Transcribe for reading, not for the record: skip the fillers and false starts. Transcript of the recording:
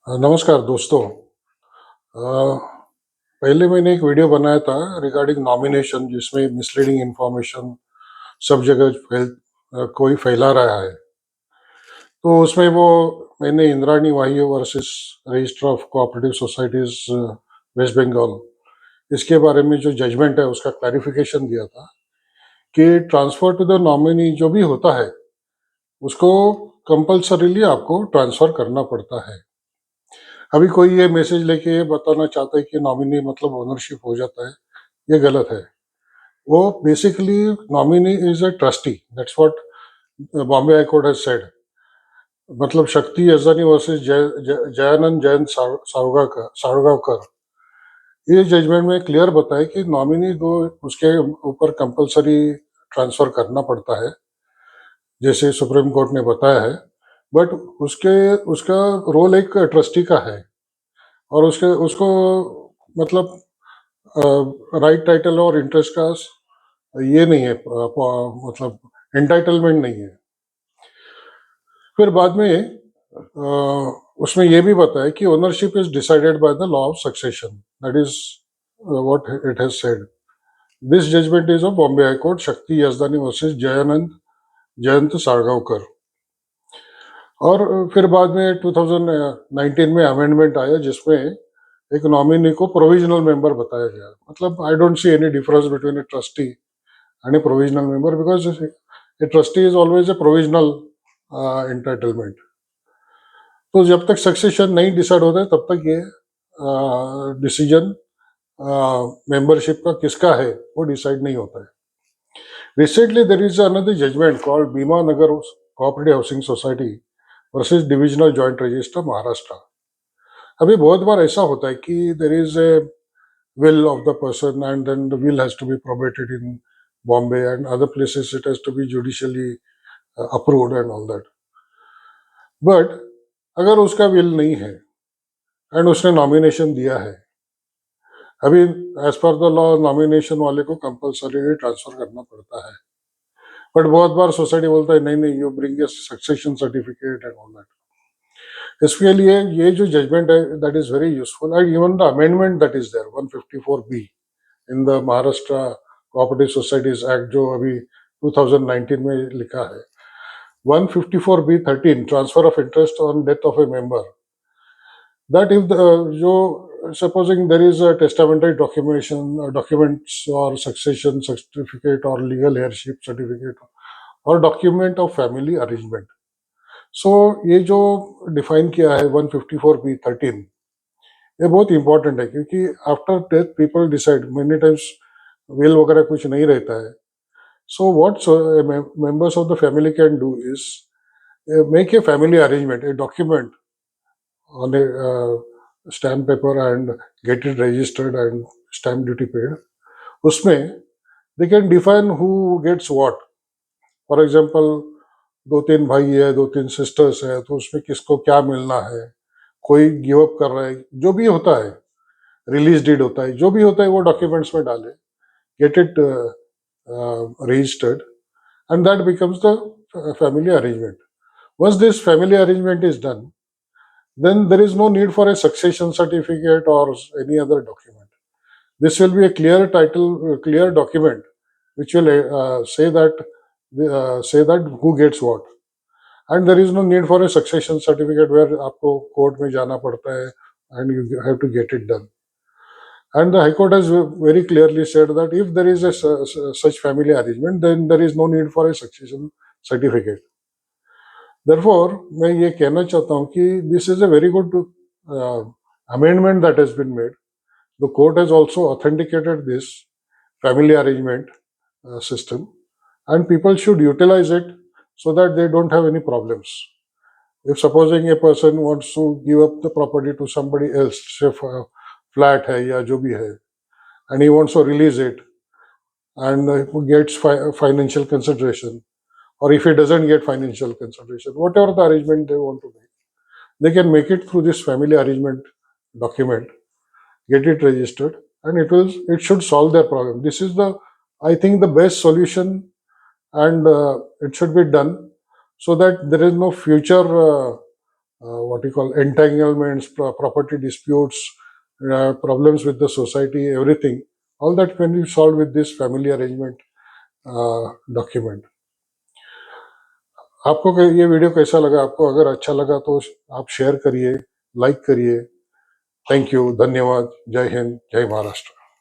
नमस्कार दोस्तों। पहले मैंने एक वीडियो बनाया था रिगार्डिंग नॉमिनेशन, जिसमें मिसलीडिंग इंफॉर्मेशन सब जगह कोई फैला रहा है। तो उसमें वो मैंने Indrani Vahini versus registrar of cooperative societies West Bengal, इसके बारे में जो जजमेंट है उसका क्लैरिफिकेशन दिया था कि ट्रांसफर टू द नॉमिनी जो भी होता है उसको कंपल्सरीली आपको ट्रांसफर करना पड़ता है। अभी कोई ये मैसेज लेके ये बताना चाहता है कि नॉमिनी मतलब ओनरशिप हो जाता है, ये गलत है। वो basically nominee is a trustee, that's what Bombay High court has said. मतलब शक्ति यजनी वर्सेस जयानंद जयंत सावगावकर, ये जजमेंट में क्लियर बताया कि नॉमिनी को उसके ऊपर कंपलसरी ट्रांसफर करना पड़ता है, जैसे सुप्रीम कोर्ट ने बताया है। बट उसके उसका रोल एक ट्रस्टी का है, और उसके उसको मतलब राइट टाइटल और इंटरेस्ट का ये नहीं है, मतलब एंटाइटलमेंट नहीं है। फिर बाद में उसमें ये भी बताया कि ownership is decided by the law of succession, that is what it has said. This judgement is of Bombay High Court, Shakti Yazdani versus Jayanand Jayant Sargaonkar. और फिर बाद में 2019 में अमेंडमेंट आया, जिसमें एक नॉमिनी को प्रोविजनल मेंबर बताया गया। मतलब I don't see any difference between a trustee and A provisional member, because a trustee is always a provisional entitlement. तो जब तक सक्सेशन नहीं डिसाइड होता है तब तक ये डिसीजन मेंबरशिप का किसका है वो डिसाइड नहीं होता है। Recently there is another judgement called Bhima Nagar cooperative housing society versus divisional joint registrar Maharashtra. अभी बहुत बार ऐसा होता है कि there is a will of the person, and then the will has to be probated in Bombay and other places. It has to be judicially approved and all that. But अगर उसका will नहीं है and उसने nomination दिया है, अभी as per the law nomination वाले को कंपल्सरी ट्रांसफर करना पड़ता है। बट बहुत बार सोसाइटी बोलता है नहीं नहीं, you bring a succession certificate and all that. इसके लिए ये जो जजमेंट है that is very useful, and even the amendment that is there 154B in the Maharashtra cooperative societies act, जो अभी 2019 में लिखा है। 154B13 transfer of interest on death of a member, that if जो supposing there is a testamentary documents or succession certificate or legal heirship certificate or document of family arrangement. So ये जो define किया है 154B13, ये बहुत important है, क्योंकि after death people decide many times will वगैरह कुछ नहीं रहता है। So what members of the family can do is make a family arrangement, a document on a stamp paper and get it registered and stamp duty paid. उसमें they can define who gets what. For example, दो तीन भाई है, दो तीन sisters है, तो उसमें किसको क्या मिलना है, कोई गिव अप कर रहा है, जो भी होता है, रिलीज डीड होता है, जो भी होता है वो डॉक्यूमेंट्स में डाले, get it registered, and that becomes the family arrangement. Once this family arrangement is done, then there is no need for a succession certificate or any other document. This will be a clear title, clear document, which will say that who gets what, and there is no need for a succession certificate where आपको court में जाना पड़ता है and you have to get it done. And the High Court has very clearly said that if there is a such family arrangement, then there is no need for a succession certificate. Therefore, मैं ये कहना चाहता हूँ कि this is a very good amendment that has been made. The court has also authenticated this family arrangement system, and people should utilize it so that they don't have any problems. If supposing a person wants to give up the property to somebody else, say flat है या जो भी है, and he wants to release it and gets financial consideration, or if he doesn't get financial consideration, whatever the arrangement they want to make, they can make it through this family arrangement document, get it registered, and it should solve their problem. This is the, I think, the best solution, and it should be done so that there is no future what you call entanglements, property disputes, problems with the society, everything. All that can be solved with this family arrangement document. आपको ये video कैसा लगा? आपको अगर अच्छा लगा तो आप शेयर करिए, लाइक करिए. थैंक यू, धन्यवाद. जय हिंद, जय महाराष्ट्र.